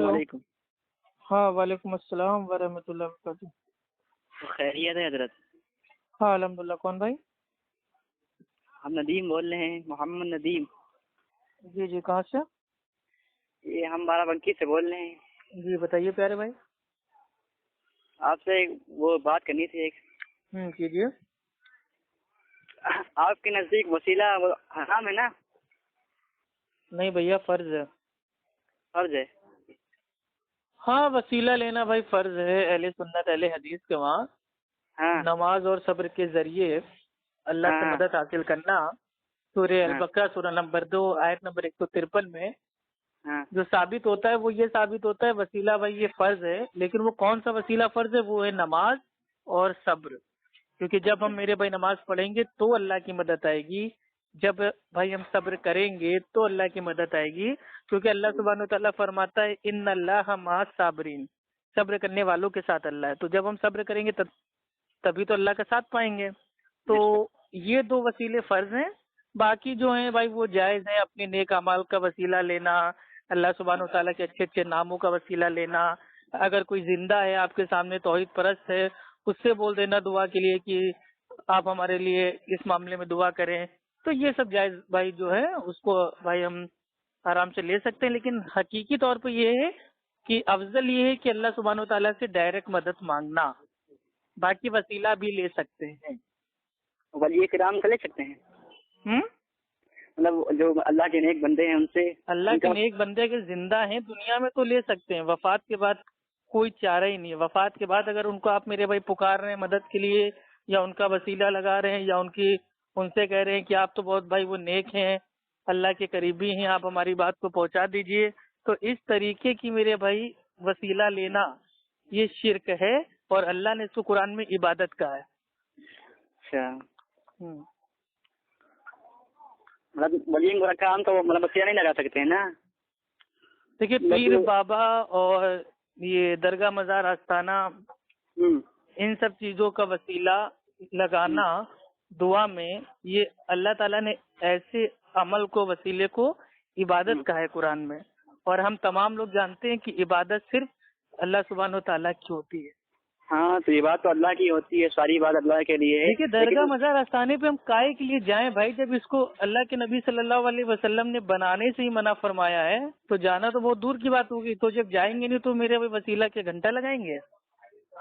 السلام ہلو. علیکم. ہاں وعلیکم السلام ورحمۃ اللہ وبرکاتہ. خیریت ہے حضرت؟ ہاں الحمدللہ. کون بھائی؟ ہم ندیم بول رہے ہیں، محمد ندیم. جی جی کہاں سے؟ یہ ہم بارہ بنکی سے بول رہے ہیں. جی بتائیے پیارے بھائی. آپ سے وہ بات کرنی تھی ایک. کیجیے. آپ کے نزدیک وسیلہ وہ حرام ہے نا؟ نہیں بھیا فرض ہے. فرض ہے. ہاں وسیلہ لینا بھائی فرض ہے اہل سنت اہل حدیث کے وہاں. ہاں نماز اور صبر کے ذریعے اللہ سے ہاں مدد حاصل کرنا. سورہ ہاں البقرہ سورہ نمبر 2 آیت نمبر 153 میں ہاں جو ثابت ہوتا ہے وہ یہ ثابت ہوتا ہے وسیلہ بھائی یہ فرض ہے. لیکن وہ کون سا وسیلہ فرض ہے؟ وہ ہے نماز اور صبر. کیونکہ جب ہم میرے بھائی نماز پڑھیں گے تو اللہ کی مدد آئے گی. جب بھائی ہم صبر کریں گے تو اللہ کی مدد آئے گی. کیونکہ اللہ سبحانہ وتعالیٰ فرماتا ہے ان اللہ مع الصابرین، صبر کرنے والوں کے ساتھ اللہ ہے. تو جب ہم صبر کریں گے تبھی تو اللہ کا ساتھ پائیں گے. تو یہ دو وسیلے فرض ہیں. باقی جو ہیں بھائی وہ جائز ہیں. اپنے نیک اعمال کا وسیلہ لینا، اللہ سبحانہ وتعالیٰ کے اچھے اچھے ناموں کا وسیلہ لینا. اگر کوئی زندہ ہے آپ کے سامنے توحید پرست ہے اس سے بول دینا دعا کے لیے کہ آپ ہمارے لیے اس معاملے میں دعا کریں. تو یہ سب جائز بھائی جو ہے اس کو بھائی ہم آرام سے لے سکتے ہیں. لیکن حقیقی طور پہ یہ ہے کہ افضل یہ ہے کہ اللہ سبحانہ وتعالیٰ سے ڈائریکٹ مدد مانگنا. باقی وسیلہ بھی لے سکتے ہیں. ولی کرام سے لے سکتے ہیں؟ مطلب جو اللہ کے نیک بندے ہیں ان سے، اللہ کے نیک بندے کے زندہ ہیں دنیا میں تو لے سکتے ہیں. وفات کے بعد کوئی چارہ ہی نہیں ہے. وفات کے بعد اگر ان کو آپ میرے بھائی پکار رہے ہیں مدد کے لیے یا ان کا وسیلہ لگا رہے ہیں یا ان سے کہہ رہے ہیں کہ آپ تو بہت بھائی وہ نیک ہیں اللہ کے قریبی ہیں آپ ہماری بات کو پہنچا دیجئے، تو اس طریقے کی میرے بھائی وسیلہ لینا یہ شرک ہے. اور اللہ نے اس کو قرآن میں عبادت کہا ہے. اچھا مطلب ولی مرکام تو مطلب وسیلہ نہیں لگا سکتے ہیں نا؟ دیکھیے پیر بابا اور یہ درگاہ مزار آستانہ ان سب چیزوں کا وسیلہ لگانا دعا میں یہ اللہ تعالیٰ نے ایسے عمل کو وسیلے کو عبادت کہا ہے قرآن میں. اور ہم تمام لوگ جانتے ہیں کہ عبادت صرف اللہ سبحانہ و تعالیٰ کی ہوتی ہے. ہاں تو یہ بات تو اللہ کی ہوتی ہے، ساری بات اللہ کے لیے ہے. دیکھیے درگاہ مزار آستانے پہ ہم کائے کے لیے جائیں بھائی؟ جب اس کو اللہ کے نبی صلی اللہ علیہ وسلم نے بنانے سے ہی منع فرمایا ہے تو جانا تو بہت دور کی بات ہوگی. تو جب جائیں گے نہیں تو میرے وسیلہ کے گھنٹہ لگائیں گے؟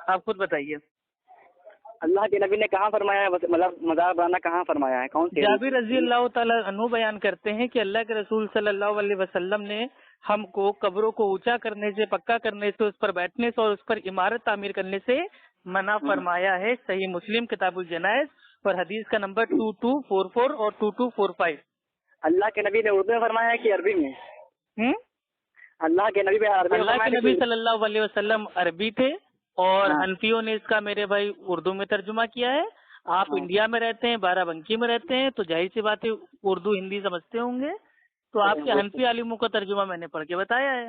آپ خود بتائیے. اللہ کے نبی نے کہاں فرمایا ہے مطلب مزار بنانا کہاں فرمایا ہے؟ کون سے؟ جابر رضی اللہ تعالیٰ عنہ بیان کرتے ہیں کہ اللہ کے رسول صلی اللہ علیہ وسلم نے ہم کو قبروں کو اونچا کرنے سے، پکا کرنے سے، اس پر بیٹھنے سے اور اس پر عمارت تعمیر کرنے سے منع فرمایا ہے. صحیح مسلم کتاب الجنائز اور حدیث کا نمبر 2244 اور 2245. اللہ کے نبی نے اردو میں فرمایا ہے کہ عربی میں؟ اللہ کے نبی اللہ کے نبی صلی اللہ علیہ وسلم عربی تھے اور حنفیوں نے اس کا میرے بھائی اردو میں ترجمہ کیا ہے. آپ انڈیا میں رہتے ہیں، بارہ بنکی میں رہتے ہیں، تو ظاہر سی بات ہے اردو ہندی سمجھتے ہوں گے. تو آپ کے حنفی عالموں کا ترجمہ میں نے پڑھ کے بتایا ہے.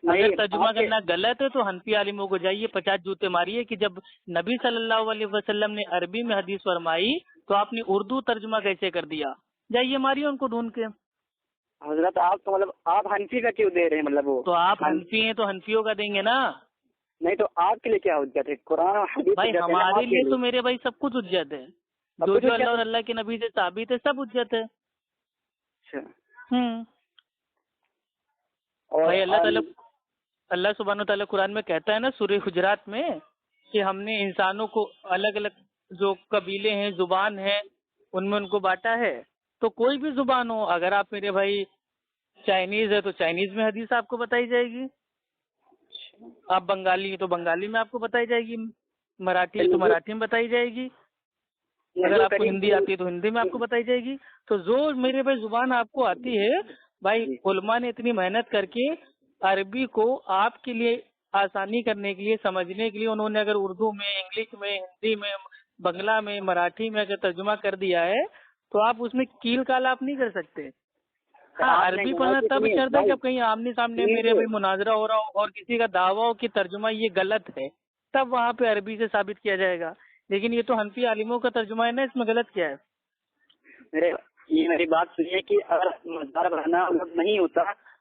اگر ترجمہ کرنا غلط ہے تو حنفی عالموں کو جائیے 50 جوتے ماریے کہ جب نبی صلی اللہ علیہ وسلم نے عربی میں حدیث فرمائی تو آپ نے اردو ترجمہ کیسے کر دیا؟ جائیے ماریے ان کو ڈھونڈ کے. حضرت آپ تو مطلب آپ حنفی کا کیوں دے رہے ہیں؟ مطلب وہ تو آپ حنفی ہیں تو حنفیوں کا دیں گے نا. نہیں تو آپ کے لیے کیا حجت ہے؟ قرآن اور حدیث بھائی ہمارے لیے تو میرے بھائی سب کچھ حجت ہے. جو اللہ اور اللہ کے نبی سے ثابت ہے سب حجت ہے. بھائی اللہ سبحانہ و تعالیٰ قرآن میں کہتا ہے نا سورہ حجرات میں کہ ہم نے انسانوں کو الگ الگ جو قبیلے ہیں زبان ہیں ان میں ان کو بانٹا ہے. تو کوئی بھی زبان ہو، اگر آپ میرے بھائی چائنیز ہے تو چائنیز میں حدیث آپ کو بتائی جائے گی. آپ بنگالی ہیں تو بنگالی میں آپ کو بتائی جائے گی. مراٹھی ہے تو مراٹھی میں بتائی جائے گی. اگر آپ کو ہندی آتی ہے تو ہندی میں آپ کو بتائی جائے گی. تو جو میرے بھائی زبان آپ کو آتی ہے بھائی علماء نے اتنی محنت کر کے عربی کو آپ کے لیے آسانی کرنے کے لیے سمجھنے کے لیے انہوں نے اگر اردو میں، انگلش میں، ہندی میں، بنگلہ میں، مراٹھی میں اگر ترجمہ کر دیا ہے تو آپ اس میں کیل کال آپ نہیں کر سکتے. ہاں عربی پڑھنا تب شرط ہے جب کہیں آمنے سامنے میرے بھائی مناظرہ ہو رہا ہو اور کسی کا دعویٰ ہو کہ ترجمہ یہ غلط ہے تب وہاں پہ عربی سے ثابت کیا جائے گا. لیکن یہ تو حنفی عالموں کا ترجمہ ہے نا، اس میں غلط کیا ہے؟ میری بات سنیے کہ اگر مزار بنانا نہیں ہوتا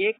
1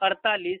48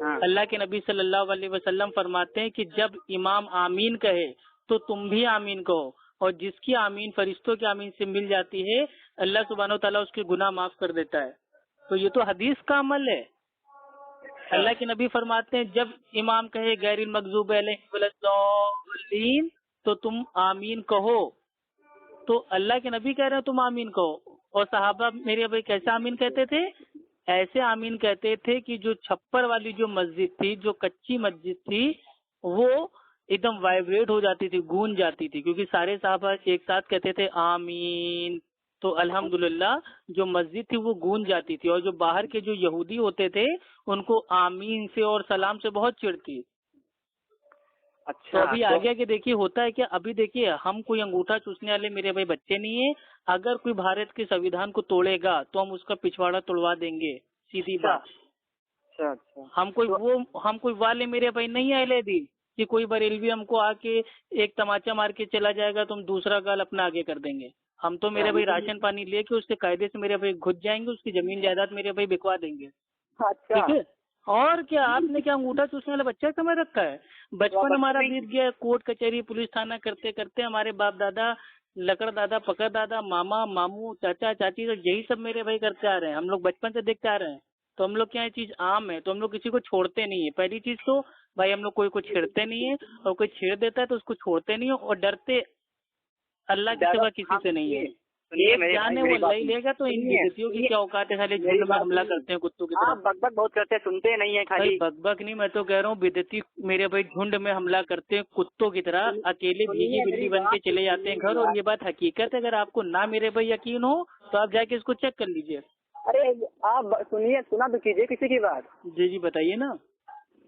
اللہ کے نبی صلی اللہ علیہ وسلم فرماتے ہیں کہ جب امام آمین کہے تو تم بھی آمین کہو، اور جس کی آمین فرشتوں کی آمین سے مل جاتی ہے اللہ سبحانہ و تعالیٰ اس کے گناہ معاف کر دیتا ہے۔ تو یہ تو حدیث کا عمل ہے۔ اللہ کے نبی فرماتے ہیں جب امام کہے غیر المغضوب علیہم ولا الضالین تو تم آمین کہو، تو اللہ کے نبی کہہ رہے ہیں تم آمین کہو، اور صحابہ میرے بھائی کیسے آمین کہتے تھے؟ ایسے آمین کہتے تھے کہ جو چھپر والی جو مسجد تھی، جو کچی مسجد تھی، وہ ایک دم وائبریٹ ہو جاتی تھی، گونج جاتی تھی، کیونکہ سارے صحابہ ایک ساتھ کہتے تھے آمین، تو الحمدللہ جو مسجد تھی وہ گونج جاتی تھی، اور جو باہر کے جو یہودی ہوتے تھے ان کو آمین سے اور سلام سے بہت چڑتی۔ تو ابھی آگے کہ دیکھیے ہوتا ہے کہ ابھی دیکھیے ہم کوئی انگوٹھا چوسنے والے میرے بھائی بچے نہیں ہیں، اگر کوئی بھارت کے سویدھان کو توڑے گا تو ہم اس کا پچھواڑا توڑوا دیں گے، سیدھی بات۔ ہم کوئی والے میرے بھائی نہیں ہے اہل دین کہ کوئی بریلوی ہم کو آ کے ایک تماچا مار کے چلا جائے گا تو ہم دوسرا گال اپنا آگے کر دیں گے۔ ہم تو میرے بھائی راشن پانی لے کے اس سے قاعدے سے میرے بھائی گھس جائیں گے، اس کی زمین جائیداد میرے بھائی بکوا دیں گے، ٹھیک ہے؟ اور کیا آپ نے کیا انگوٹھا چوسنے والا بچہ سمجھ رکھا ہے؟ بچپن ہمارا بیت گیا کورٹ کچہری پولیس تھانہ کرتے کرتے، ہمارے باپ دادا لکڑ دادا پکڑ دادا ماما ماموں چاچا چاچی تو یہی سب میرے بھائی کرتے آ رہے ہیں، ہم لوگ بچپن سے دیکھتے آ رہے ہیں، تو ہم لوگ کیا یہ چیز عام ہے، تو ہم لوگ کسی کو چھوڑتے نہیں ہیں۔ پہلی چیز تو بھائی ہم لوگ کوئی کو چھیڑتے نہیں ہیں، اور کوئی چھیڑ دیتا ہے تو اس کو چھوڑتے نہیں ہیں، اور ڈرتے اللہ کے سوا کسی سے نہیں ہے۔ ایک جان ہے وہ اللہ ہی لے گا، تو ان بیزتیوں کی کیا اوقات ہے، خالی جھنڈ میں حملہ کرتے ہیں کتوں کی طرح۔ بک بک بہت کرتے ہیں، سنتے نہیں ہیں خالی بک بک نہیں، میں تو کہہ رہا ہوں بدعتی میرے بھائی جھنڈ میں حملہ کرتے ہیں کتوں کی طرح، اکیلے بھیگی بلی بن کے چلے جاتے ہیں گھر، اور یہ بات حقیقت ہے۔ اگر آپ کو نہ میرے بھائی یقین ہو تو آپ جا کے اس کو چیک کر لیجئے۔ ارے آپ سنیے، سنا تو کیجیے کسی کی بات۔ جی بتائیے نا۔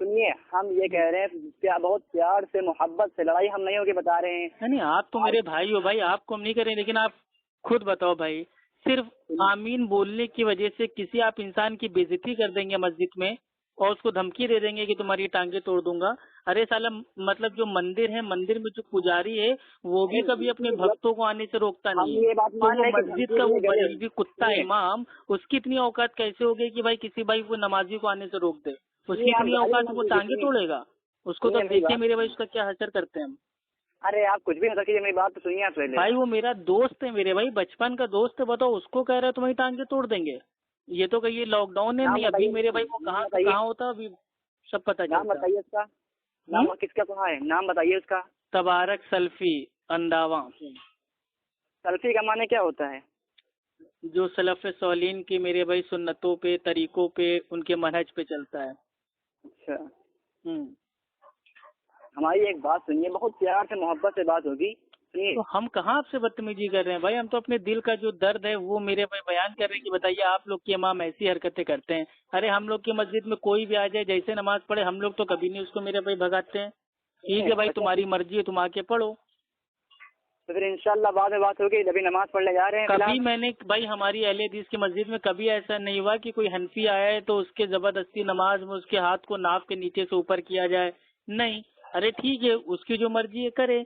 سنیے، ہم یہ کہہ رہے ہیں بہت پیار سے محبت سے، لڑائی ہم نہیں ہو کے بتا رہے ہیں۔ نہیں آپ تو میرے بھائی ہو بھائی، آپ کو ہم نہیں کریں، لیکن آپ خود بتاؤ بھائی، صرف آمین بولنے کی وجہ سے کسی آپ انسان کی بے عزتی کر دیں گے مسجد میں، اور اس کو دھمکی دے دیں گے کہ تمہاری ٹانگیں توڑ دوں گا۔ ارے سالہ مطلب جو مندر ہے، مندر میں جو پجاری ہے وہ بھی کبھی اپنے بھکتوں کو آنے سے روکتا نہیں ہے، تو وہ مسجد کا وہ بریلوی کتا امام، اس کی اتنی اوقات کیسے ہو گئی کہ بھائی کسی بھائی وہ نمازی کو آنے سے روک دے؟ اس کی اتنی اوقات وہ ٹانگیں توڑے گا؟ اس کو تو دیکھیے میرے بھائی اس کا کیا حشر کرتے ہیں ہم۔ ارے آپ کچھ بھی نہ کیجیے، میری بات تو سنیے آپ پہلے۔ بھائی وہ میرا دوست ہے میرے بھائی، بچپن کا دوست ہے، بتاؤ اس کو کہہ رہا ہے تمہاری ٹانگیں توڑ دیں گے؟ یہ تو کہیے لاک ڈاؤن ہے نہیں ابھی میرے بھائی، وہ کہاں ہوتا ابھی سب پتہ چلتا۔ نام بتائیے اس کا، نام کس کا کہاں ہے، نام بتائیے اس کا۔ تبارک سلفی انداواں۔ سلفی کا معنی کیا ہوتا ہے؟ جو سلف صالحین کی میرے بھائی سنتوں پہ، طریقوں پہ، ان کے منہج پہ چلتا ہے۔ اچھا، ہماری ایک بات سنیے، بہت پیار سے محبت سے بات ہوگی، سنیے۔ تو ہم کہاں آپ سے بدتمیزی کر رہے ہیں بھائی، ہم تو اپنے دل کا جو درد ہے وہ میرے بھائی بیان کر رہے ہیں کہ بتائیے آپ لوگ کے امام ایسی حرکتیں کرتے ہیں۔ ارے ہم لوگ کی مسجد میں کوئی بھی آ جائے جیسے نماز پڑھے، ہم لوگ تو کبھی نہیں اس کو میرے بھائی بھگاتے ہیں۔ ٹھیک ہے بھائی تمہاری مرضی ہے، تم آ کے پڑھو، تو پھر انشاءاللہ بعد میں بات ہوگی، جبھی نماز پڑھنے جا رہے ہیں۔ کبھی میں نے بھائی ہماری اہل حدیث کی مسجد میں کبھی ایسا نہیں ہوا کہ کوئی حنفی آیا ہے تو اس کے زبردستی نماز میں اس کے ہاتھ کو ناف کے نیچے سے اوپر کیا جائے، نہیں۔ ارے ٹھیک ہے اس کی جو مرضی ہے کرے۔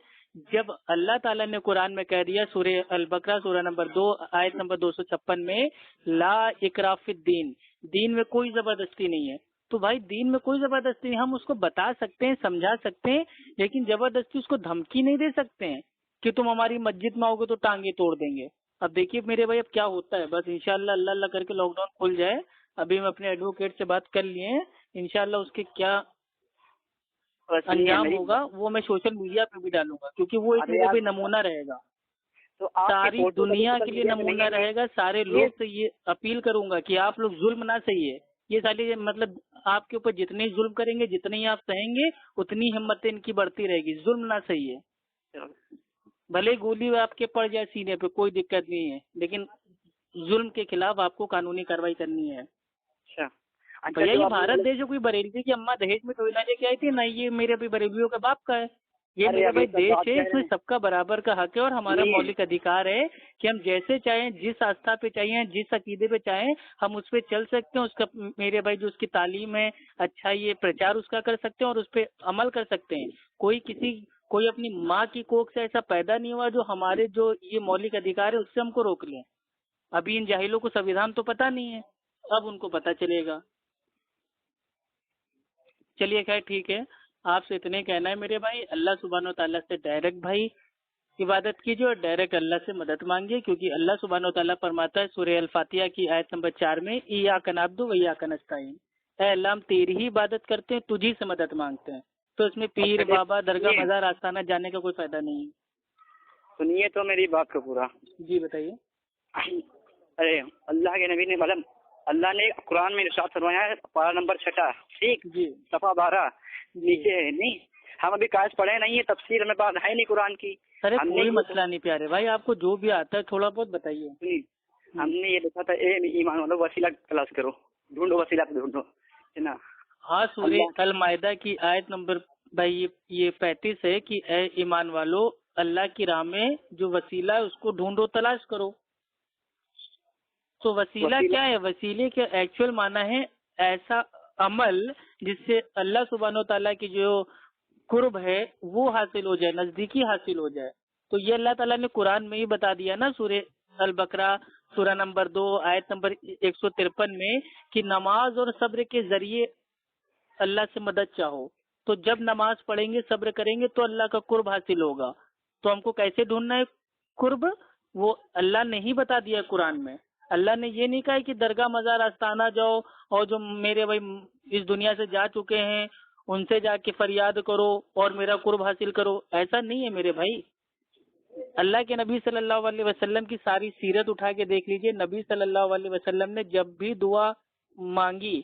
جب اللہ تعالیٰ نے قرآن میں کہہ دیا سورہ البقرہ سورہ نمبر 2 آیت نمبر 256 میں، لا اکراہ فی الدین، دین میں کوئی زبردستی نہیں ہے، تو بھائی دین میں کوئی زبردستی نہیں، ہم اس کو بتا سکتے ہیں، سمجھا سکتے ہیں، لیکن زبردستی اس کو دھمکی نہیں دے سکتے ہیں کہ تم ہماری مسجد میں آؤ گے تو ٹانگیں توڑ دیں گے۔ اب دیکھیے میرے بھائی اب کیا ہوتا ہے، بس انشاءاللہ اللہ اللہ کر کے لاک ڈاؤن کھل جائے۔ ابھی میں اپنے ایڈوکیٹ سے بات کر لیے ہیں، انشاءاللہ اس کے کیا انجام ہوگا وہ میں سوشل میڈیا پہ بھی ڈالوں گا، کیونکہ وہ ایک میرے بھائی نمونہ رہے گا، ساری دنیا کے لیے نمونہ رہے گا۔ سارے لوگ سے یہ اپیل کروں گا کہ آپ لوگ ظلم نہ سہیے، یہ ساری مطلب آپ کے اوپر جتنے ظلم کریں گے، جتنے ہی آپ سہیں گے، اتنی ہمتیں ان کی بڑھتی رہے گی، ظلم نہ سہیے۔ بھلے گولی آپ کے پڑ جائے سینے پہ کوئی دقت نہیں ہے، لیکن ظلم کے خلاف آپ کو قانونی کارروائی کرنی ہے۔ بھیا یہ بھارت دیش ہے، کوئی بریلوی کی اماں دہیج میں کوئی نہ لے کے آئی تھی، نہ یہ میرے بھی بریلویوں کا باپ کا ہے، یہ میرے بھائی دیش ہے، اس میں سب کا برابر کا حق ہے، اور ہمارا مولک ادھیکار ہے کہ ہم جیسے چاہیں، جس آستھا پہ چاہیے، جس عقیدے پہ چاہیں ہم اس پہ چل سکتے ہیں۔ اس کا میرے بھائی جو اس کی تعلیم ہے، اچھا یہ پرچار اس کا کر سکتے ہیں اور اس پہ عمل کر سکتے ہیں۔ کوئی اپنی ماں کی کوکھ سے ایسا پیدا نہیں ہوا جو ہمارے جو یہ مولک ادھیکار ہے اس سے ہم کو روک لیں۔ ابھی ان جاہلوں کو سویدھان تو پتہ نہیں ہے، اب ان کو پتہ چلے گا۔ چلیے خیر ٹھیک ہے، آپ سے اتنے کہنا ہے میرے بھائی، اللہ سبحانہ و تعالیٰ سے ڈائریکٹ بھائی عبادت کیجیے اور ڈائریکٹ اللہ سے مدد مانگیے، کیونکہ اللہ سبحانہ و تعالیٰ فرماتا ہے سورہ الفاتحہ کی آیت نمبر 4 میں ایاک نعبد و ایاک نستعین، اے اللہ ہم تیری ہی عبادت کرتے ہیں، تجھی سے مدد مانگتے ہیں، تو اس میں پیر بابا درگاہ مزار آستانہ جانے کا کوئی فائدہ نہیں ہے۔ سنیے تو میری بات کو پورا۔ جی بتائیے۔ ارے اللہ کے نبی نے مطلب اللہ نے قرآن میں ارشاد فرمایا ہے، پارہ نمبر 6 ٹھیک جی صفحہ 12 نیچے ہے، نہیں ہم ابھی کاج پڑھے نہیں ہے، تفسیر میں بات ہے نہیں قرآن کی۔ ارے ہم کوئی نے مسئلہ نہیں پیارے بھائی، آپ کو جو بھی آتا ہے تھوڑا بہت بتائیے۔ ہم نے یہ دیکھا تھا، اے ایمان والو وسیلہ تلاش کرو، ڈھونڈو وسیلہ ڈھونڈو، ہے نا۔ ہاں سورہ المائدہ کی آیت نمبر بھائی یہ 35 ہے کہ اے ایمان والو اللہ کی راہ میں جو وسیلہ ہے اس کو ڈھونڈو تلاش کرو۔ تو وسیلہ کیا ہے؟ وسیلے کے ایکچوئل معنی ہے ایسا عمل جس سے اللہ سبحانہ و تعالیٰ کی جو قرب ہے وہ حاصل ہو جائے، نزدیکی حاصل ہو جائے۔ تو یہ اللہ تعالیٰ نے قرآن میں ہی بتا دیا نا، سورہ البقرہ سورہ نمبر 2 آیت نمبر 153 میں کہ نماز اور صبر کے ذریعے اللہ سے مدد چاہو۔ تو جب نماز پڑھیں گے، صبر کریں گے تو اللہ کا قرب حاصل ہوگا۔ تو ہم کو کیسے ڈھونڈنا ہے قرب؟ وہ اللہ نے ہی بتا دیا قرآن میں۔ اللہ نے یہ نہیں کہا کہ درگاہ مزار آستانہ جاؤ اور جو میرے بھائی اس دنیا سے جا چکے ہیں ان سے جا کے فریاد کرو اور میرا قرب حاصل کرو، ایسا نہیں ہے میرے بھائی۔ اللہ کے نبی صلی اللہ علیہ وسلم کی ساری سیرت اٹھا کے دیکھ لیجئے، نبی صلی اللہ علیہ وسلم نے جب بھی دعا مانگی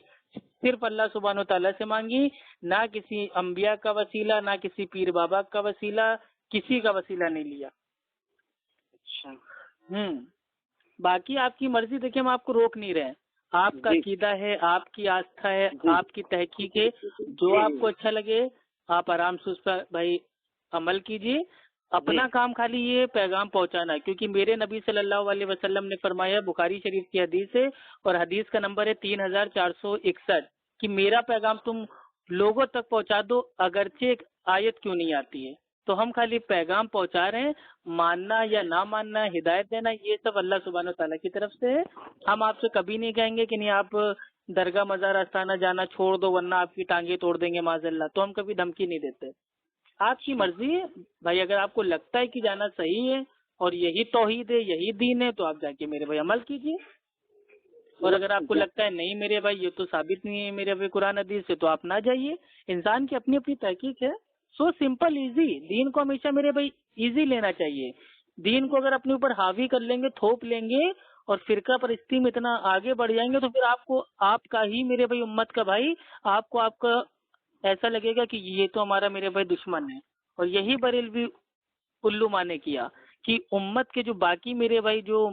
صرف اللہ سبحانہ و تعالیٰ سے مانگی، نہ کسی انبیاء کا وسیلہ، نہ کسی پیر بابا کا وسیلہ، کسی کا وسیلہ نہیں لیا۔ اچھا باقی آپ کی مرضی، دیکھیں ہم آپ کو روک نہیں رہے، آپ کا عقیدہ ہے، آپ کی آستھا ہے، آپ کی تحقیق ہے، جو آپ کو اچھا لگے آپ آرام سے اس پر بھائی عمل کیجیے۔ اپنا کام خالی یہ پیغام پہنچانا ہے، کیونکہ میرے نبی صلی اللہ علیہ وسلم نے فرمایا، بخاری شریف کی حدیث ہے اور حدیث کا نمبر ہے 3461 کہ میرا پیغام تم لوگوں تک پہنچا دو اگرچہ ایک آیت کیوں نہیں آتی ہے۔ تو ہم خالی پیغام پہنچا رہے ہیں، ماننا یا نہ ماننا، ہدایت دینا، یہ سب اللہ سبحانہ و تعالیٰ کی طرف سے ہے۔ ہم آپ سے کبھی نہیں کہیں گے کہ نہیں آپ درگاہ مزار آستانہ جانا چھوڑ دو ورنہ آپ کی ٹانگیں توڑ دیں گے معاذ اللہ، تو ہم کبھی دھمکی نہیں دیتے۔ آپ کی مرضی ہے بھائی، اگر آپ کو لگتا ہے کہ جانا صحیح ہے اور یہی توحید ہے، یہی دین ہے، تو آپ جا کے میرے بھائی عمل کیجیے، اور اگر آپ کو لگتا ہے نہیں میرے بھائی یہ تو ثابت نہیں ہے میرے بھائی قرآن حدیث سے، تو آپ نہ جائیے۔ انسان کی اپنی اپنی تحقیق ہے، سو سمپل ایزی۔ دین کو ہمیشہ میرے بھائی ایزی لینا چاہیے۔ دین کو اگر اپنے اوپر حاوی کر لیں گے، تھوپ لیں گے اور فرقہ پرستی میں اتنا آگے بڑھ جائیں گے تو پھر آپ کو آپ کا ہی میرے بھائی امت کا بھائی آپ کا ایسا لگے گا کہ یہ تو ہمارا میرے بھائی دشمن ہے۔ اور یہی بریلوی الو مانے کیا کہ امت کے جو باقی میرے بھائی جو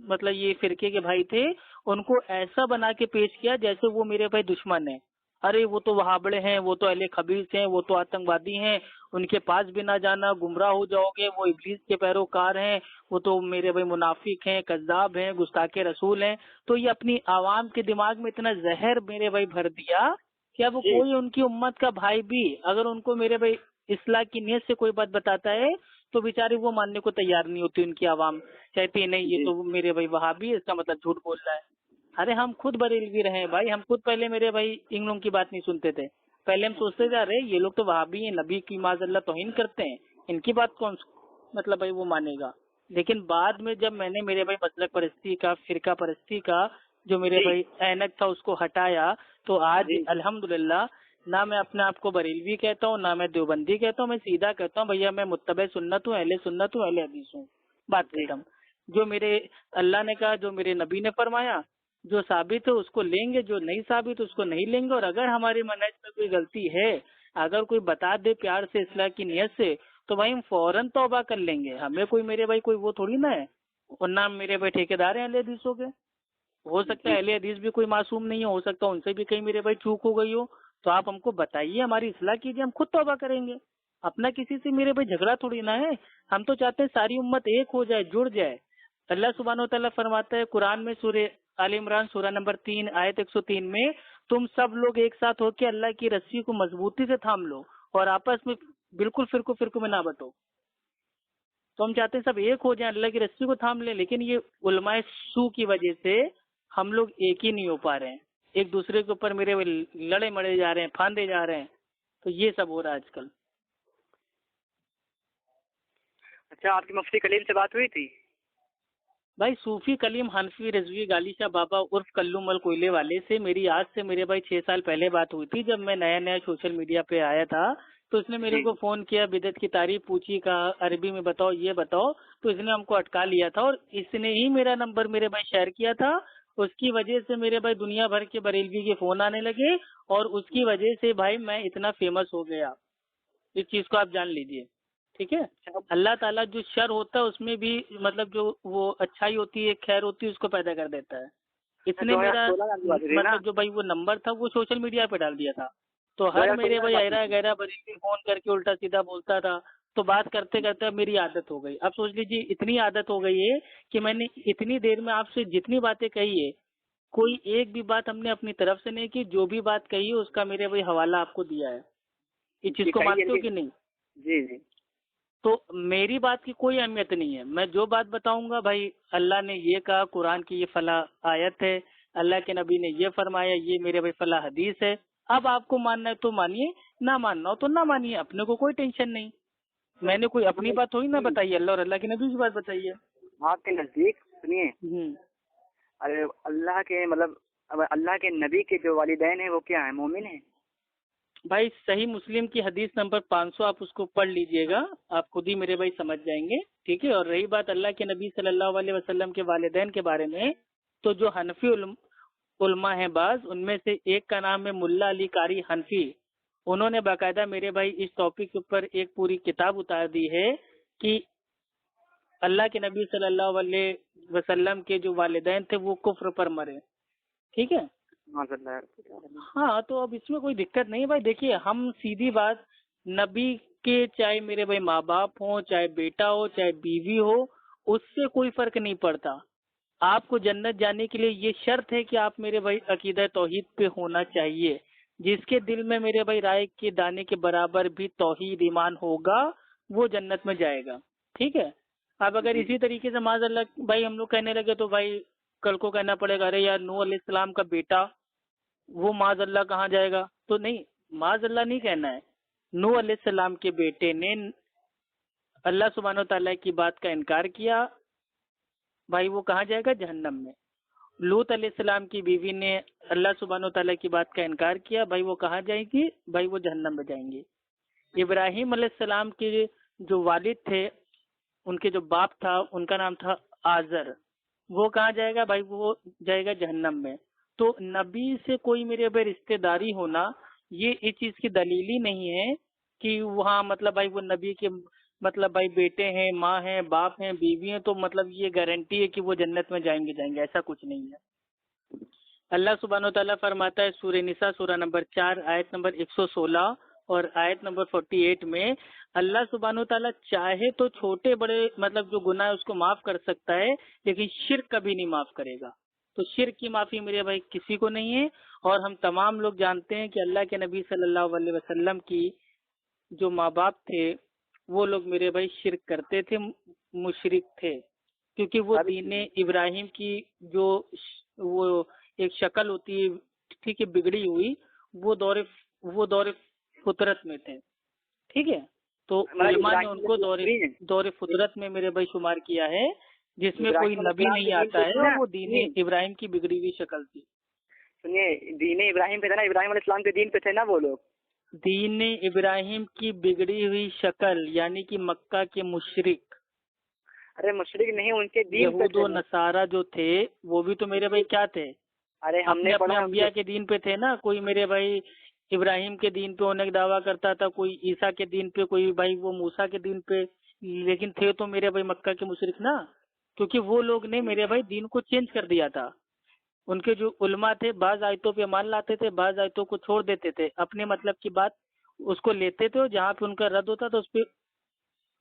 مطلب یہ فرقے کے بھائی تھے ان کو ایسا بنا کے پیش کیا جیسے وہ میرے بھائی دشمن ہیں۔ ارے وہ تو وہابڑے ہیں، وہ تو اہل خبیث ہیں، وہ تو آتنکوادی ہیں، ان کے پاس بھی نہ جانا، گمراہ ہو جاؤ گے، وہ ابلیس کے پیروکار ہیں، وہ تو میرے بھائی منافق ہیں، کذاب ہیں، گستاخ رسول ہیں۔ تو یہ اپنی عوام کے دماغ میں اتنا زہر میرے بھائی بھر دیا کہ اب کوئی ان کی امت کا بھائی بھی اگر ان کو میرے بھائی اصلاح کی نیت سے کوئی بات بتاتا ہے تو بیچارے وہ ماننے کو تیار نہیں ہوتی، ان کی عوام کہتی ہے نہیں یہ تو میرے بھائی وہابی ہے، اس کا مطلب جھوٹ بول رہا ہے۔ ارے ہم خود بریلوی رہے بھائی، ہم خود پہلے میرے بھائی ان لوگوں کی بات نہیں سنتے تھے، پہلے ہم سوچتے تھے ارے یہ لوگ تو وہابی ہیں، نبی کی معاذ اللہ توہین کرتے ہیں، ان کی بات کون مطلب بھائی وہ مانے گا۔ لیکن بعد میں جب میں نے میرے بھائی مسلک پرستی کا، فرقہ پرستی کا جو میرے بھائی اینک تھا اس کو ہٹایا، تو آج الحمدللہ نہ میں اپنے آپ کو بریلوی کہتا ہوں، نہ میں دیوبندی کہتا ہوں، میں سیدھا کہتا ہوں بھیا میں متبع سنت ہوں، اہل سنت ہوں، اہل حدیث ہوں۔ بات ختم۔ جو میرے اللہ نے کہا، جو میرے نبی نے فرمایا، جو ثابت ہے اس کو لیں گے، جو نہیں ثابت اس کو نہیں لیں گے۔ اور اگر ہماری منہج میں کوئی غلطی ہے، اگر کوئی بتا دے پیار سے، اصلاح کی نیت سے، تو بھائی ہم فوراً توبہ کر لیں گے۔ ہمیں کوئی میرے بھائی کوئی وہ تھوڑی نہ ہے، اور نہ میرے بھائی ٹھیکیدار ہیں اہل حدیثوں کے۔ ہو سکتا ہے اہل حدیث بھی کوئی معصوم نہیں ہو سکتا ان سے بھی کہیں میرے بھائی چوک ہو گئی ہو، تو آپ ہم کو بتائیے، ہماری اصلاح کیجیے، ہم خود توبہ کریں گے۔ اپنا کسی سے میرے بھائی جھگڑا تھوڑی نہ ہے، ہم تو چاہتے ہیں ساری امت ایک ہو جائے، جڑ جائے۔ اللہ سبحانہ و تعالیٰ فرماتا ہے قرآن میں سورہ آل عمران سورہ نمبر 3 آیت 103 میں، تم سب لوگ ایک ساتھ ہو کے اللہ کی رسی کو مضبوطی سے تھام لو اور آپس میں بالکل فرقوں میں نہ بٹو۔ تو ہم چاہتے ہیں سب ایک ہو جائیں، اللہ کی رسی کو تھام لیں، لیکن یہ علماء سو کی وجہ سے ہم لوگ ایک ہی نہیں ہو پا رہے ہیں۔ ایک دوسرے کے اوپر میرے لڑے مڑے جا رہے ہیں، پھاندے جا رہے ہیں. تو یہ سب ہو رہا ہے آج کل. اچھا، آپ کی مفتی کلیم سے بات ہوئی تھی؟ بھائی صوفی کلیم حنفی رضوی گالی شاہ بابا عرف کلو مل کوئلے والے سے میری آج سے میرے بھائی 6 سال پہلے بات ہوئی تھی. جب میں نیا نیا سوشل میڈیا پہ آیا تھا تو اس نے میرے کو فون کیا، بدعت کی تعریف پوچھی، کہا عربی میں بتاؤ، یہ بتاؤ. تو اس نے ہم کو اٹکا لیا تھا اور اس نے ہی میرا نمبر میرے بھائی شیئر کیا تھا. اس کی وجہ سے میرے بھائی دنیا بھر کے بریلوی کے فون آنے لگے اور اس کی وجہ سے بھائی میں اتنا فیمس ہو گیا. اس چیز کو آپ جان لیجئے. ٹھیک ہے. اللہ تعالیٰ جو شر ہوتا ہے اس میں بھی مطلب جو وہ اچھائی ہوتی ہے، خیر ہوتی ہے، اس کو پیدا کر دیتا ہے. اس نے میرا مطلب جو بھائی وہ نمبر تھا وہ سوشل میڈیا پہ ڈال دیا تھا. تو ہر میرے بھائی ایرا غیرہ بریلوی فون کر کے الٹا سیدھا بولتا تھا. تو بات کرتے کرتے اب میری عادت ہو گئی. اب سوچ لیجیے اتنی عادت ہو گئی ہے کہ میں نے اتنی دیر میں آپ سے جتنی باتیں کہی ہے کوئی ایک بھی بات ہم نے اپنی طرف سے نہیں کی. جو بھی بات کہی ہے اس کا میرے بھائی حوالہ آپ کو دیا ہے. اس چیز کو مانتے ہو کہ نہیں؟ جی جی. تو میری بات کی کوئی اہمیت نہیں ہے. میں جو بات بتاؤں گا بھائی اللہ نے یہ کہا، قرآن کی یہ فلاں آیت ہے، اللہ کے نبی نے یہ فرمایا، یہ میرے بھائی فلاں حدیث ہے. اب آپ کو ماننا ہے تو مانیے، نہ ماننا ہو تو نہ مانیے، اپنے کو کوئی ٹینشن نہیں. میں نے کوئی اپنی بات ہوئی نہ بتائیے، اللہ اور اللہ کے نبی کی بات بتائیے. آپ کے نزدیک سنیے، ارے اللہ کے مطلب اب اللہ کے نبی کے جو والدین ہیں وہ کیا ہیں؟ مومن ہیں؟ بھائی صحیح مسلم کی حدیث نمبر 500 آپ اس کو پڑھ لیجئے گا، آپ خود ہی میرے بھائی سمجھ جائیں گے. ٹھیک ہے. اور رہی بات اللہ کے نبی صلی اللہ علیہ وسلم کے والدین کے بارے میں، تو جو حنفی علماء ہیں بعض، ان میں سے ایک کا نام ہے ملا علی قاری حنفی. انہوں نے باقاعدہ میرے بھائی اس ٹاپک کے اوپر ایک پوری کتاب اتار دی ہے کہ اللہ کے نبی صلی اللہ علیہ وسلم کے جو والدین تھے وہ کفر پر مرے. ٹھیک ہے. ہاں تو اب اس میں کوئی دقت نہیں بھائی. دیکھیے ہم سیدھی بات، نبی کے چاہے میرے بھائی ماں باپ ہوں، چاہے بیٹا ہو، چاہے بیوی ہو، اس سے کوئی فرق نہیں پڑتا. آپ کو جنت جانے کے لیے یہ شرط ہے کہ آپ میرے بھائی عقیدہ توحید پہ ہونا چاہیے. جس کے دل میں میرے بھائی رائے کے دانے کے برابر بھی توحید ایمان ہوگا وہ جنت میں جائے گا. ٹھیک ہے. اب اگر اسی طریقے سے معاذ اللہ بھائی ہم لوگ کہنے لگے تو بھائی کل کو کہنا پڑے گا ارے یار نوح علیہ السلام کا بیٹا وہ معاذ اللہ کہاں جائے گا. تو نہیں، معاذ اللہ نہیں کہنا ہے. نوح علیہ السلام کے بیٹے نے اللہ سبحانہ و تعالیٰ کی بات کا انکار کیا، بھائی وہ کہاں جائے گا؟ جہنم میں. لوط علیہ السلام کی بیوی نے اللہ سبحانہ و تعالیٰ کی بات کا انکار کیا، بھائی وہ کہاں جائے گی؟ بھائی وہ جہنم میں جائیں گے. ابراہیم علیہ السلام کے جو والد تھے، ان کے جو باپ تھا ان کا نام تھا آزر، وہ کہاں جائے گا؟ بھائی وہ جائے گا جہنم میں. تو نبی سے کوئی میرے بھائی رشتہ داری ہونا یہ اس چیز کی دلیل ہی نہیں ہے کہ وہاں مطلب بھائی وہ نبی کے مطلب بھائی بیٹے ہیں، ماں ہیں، باپ ہیں، بیوی ہیں، تو مطلب یہ گارنٹی ہے کہ وہ جنت میں جائیں گے. ایسا کچھ نہیں ہے. اللہ سبحانہ و تعالیٰ فرماتا ہے سورہ نساء سورہ نمبر 4 آیت نمبر 116 اور آیت نمبر 48 میں، اللہ سبحانہ و تعالیٰ چاہے تو چھوٹے بڑے مطلب جو گناہ ہے اس کو معاف کر سکتا ہے، لیکن شرک کبھی نہیں معاف کرے گا. تو شرک کی معافی میرے بھائی کسی کو نہیں ہے. اور ہم تمام لوگ جانتے ہیں کہ اللہ کے نبی صلی اللہ علیہ وسلم کی جو ماں باپ تھے وہ لوگ میرے بھائی شرک کرتے تھے، مشرک تھے، کیونکہ وہ دین ابراہیم کی جو وہ ایک شکل ہوتی ہے ٹھیک ہے بگڑی ہوئی، وہ دور فطرت میں تھے. ٹھیک ہے. تو علماء نے ان کو دور فطرت میں میرے بھائی شمار کیا ہے، جس میں کوئی نبی نہیں آتا ہے، اور وہ دین ابراہیم کی بگڑی ہوئی شکل تھی. سنیے، دین ابراہیم پہ تھا نا، ابراہیم علیہ السلام کے دین پہ تھے نا وہ لوگ. دین ابراہیم کی بگڑی ہوئی شکل یعنی کہ مکہ کے مشرک. ارے مشرک نہیں، ان کے دین یہود و نصارہ جو تھے وہ بھی تو میرے بھائی کیا تھے؟ ارے ہم نے اپنے انبیاء کے دین پہ تھے نا. کوئی میرے بھائی ابراہیم کے دین پہ ہونے کا دعویٰ کرتا تھا، کوئی عیسیٰ کے دین پہ، کوئی بھائی وہ موسیٰ کے دین پہ، لیکن تھے تو میرے بھائی مکہ کے مشرک نا. کیونکہ وہ لوگ نے میرے بھائی دین کو چینج کر دیا تھا. ان کے جو علماء تھے بعض آیتوں پہ مان لاتے تھے، بعض آیتوں کو چھوڑ دیتے تھے، اپنے مطلب کی بات اس کو لیتے تھے، اور جہاں پہ ان کا رد ہوتا تو اس پہ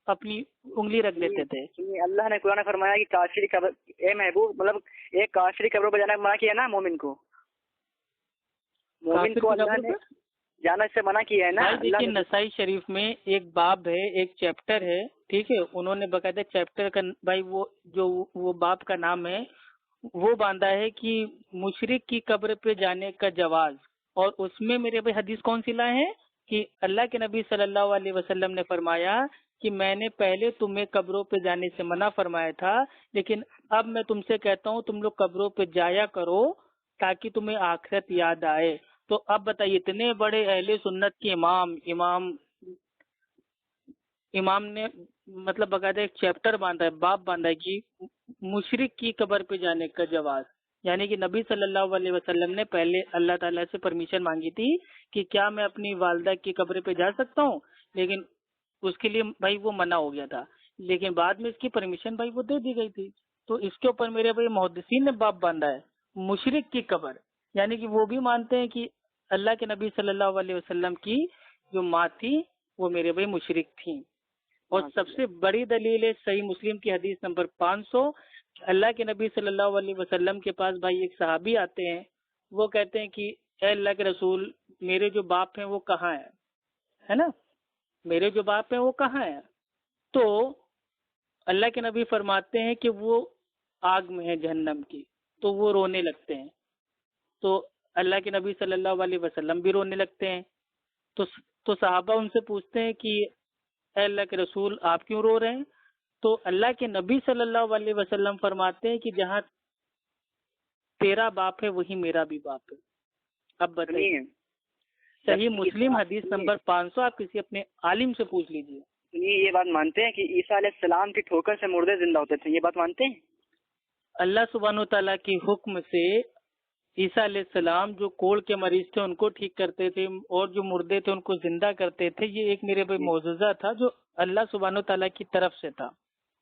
اپنی انگلی رکھ دیتے تھے. اللہ نے قرآن فرمایا کہ کافر قبر، اے محبوب مطلب ایک کافر قبر پہ جانا منع کیا نا مومن کو. مومن کو اللہ نے جانا سے منع کیا ہے نا. دیکھیے نسائی شریف میں ایک باب ہے، ایک چیپٹر ہے. ٹھیک ہے. انہوں نے باقاعدہ چیپٹر کا بھائی وہ جو وہ باب کا نام ہے وہ باندھا ہے کہ مشرک کی قبر پہ جانے کا جواز، اور اس میں میرے بھائی حدیث کون سی لائے ہیں کہ اللہ کے نبی صلی اللہ علیہ وسلم نے فرمایا کہ میں نے پہلے تمہیں قبروں پہ جانے سے منع فرمایا تھا، لیکن اب میں تم سے کہتا ہوں تم لوگ قبروں پہ جایا کرو تاکہ تمہیں آخرت یاد آئے۔ تو اب بتائیے، اتنے بڑے اہل سنت کے امام نے مطلب باقاعدہ ایک چیپٹر باندھا ہے، باب باندھا ہے کہ مشرک کی قبر پہ جانے کا جواز، یعنی کہ نبی صلی اللہ علیہ وسلم نے پہلے اللہ تعالیٰ سے پرمیشن مانگی تھی کہ کیا میں اپنی والدہ کی قبر پہ جا سکتا ہوں، لیکن اس کے لیے بھائی وہ منع ہو گیا تھا، لیکن بعد میں اس کی پرمیشن بھائی وہ دے دی گئی تھی۔ تو اس کے اوپر میرے بھائی محدثین نے باب باندھا ہے مشرک کی قبر، یعنی کہ وہ بھی مانتے ہیں کہ اللہ کے نبی صلی اللہ علیہ وسلم کی جو ماں تھی وہ میرے بھائی مشرک تھیں۔ اور سب سے بڑی دلیل ہے صحیح مسلم کی حدیث نمبر 500، اللہ کے نبی صلی اللہ علیہ وسلم کے پاس بھائی ایک صحابی آتے ہیں، وہ کہتے ہیں کہ اے اللہ کے رسول، میرے جو باپ ہیں وہ کہاں ہیں، ہے نا، میرے جو باپ ہیں وہ کہاں ہیں؟ تو اللہ کے نبی فرماتے ہیں کہ وہ آگ میں ہے جہنم کی، تو وہ رونے لگتے ہیں، تو اللہ کے نبی صلی اللہ علیہ وسلم بھی رونے لگتے ہیں۔ تو صحابہ ان سے پوچھتے ہیں کہ اے اللہ کے رسول آپ کیوں رو رہے ہیں؟ تو اللہ کے نبی صلی اللہ علیہ وسلم فرماتے ہیں کہ جہاں تیرا باپ ہے وہی میرا بھی باپ ہے۔ اب بتائیے، صحیح مسلم حدیث نمبر 500، آپ کسی اپنے عالم سے پوچھ لیجئے۔ یہ بات مانتے ہیں کہ عیسیٰ علیہ السلام کی ٹھوکر سے مردے زندہ ہوتے تھے، یہ بات مانتے ہیں؟ اللہ سبحانہ تعالیٰ کی حکم سے عیسیٰ علیہ السلام جو کوڑ کے مریض تھے ان کو ٹھیک کرتے تھے، اور جو مردے تھے ان کو زندہ کرتے تھے۔ یہ ایک میرے بھائی معجزہ تھا جو اللہ سبحانہ تعالیٰ کی طرف سے تھا۔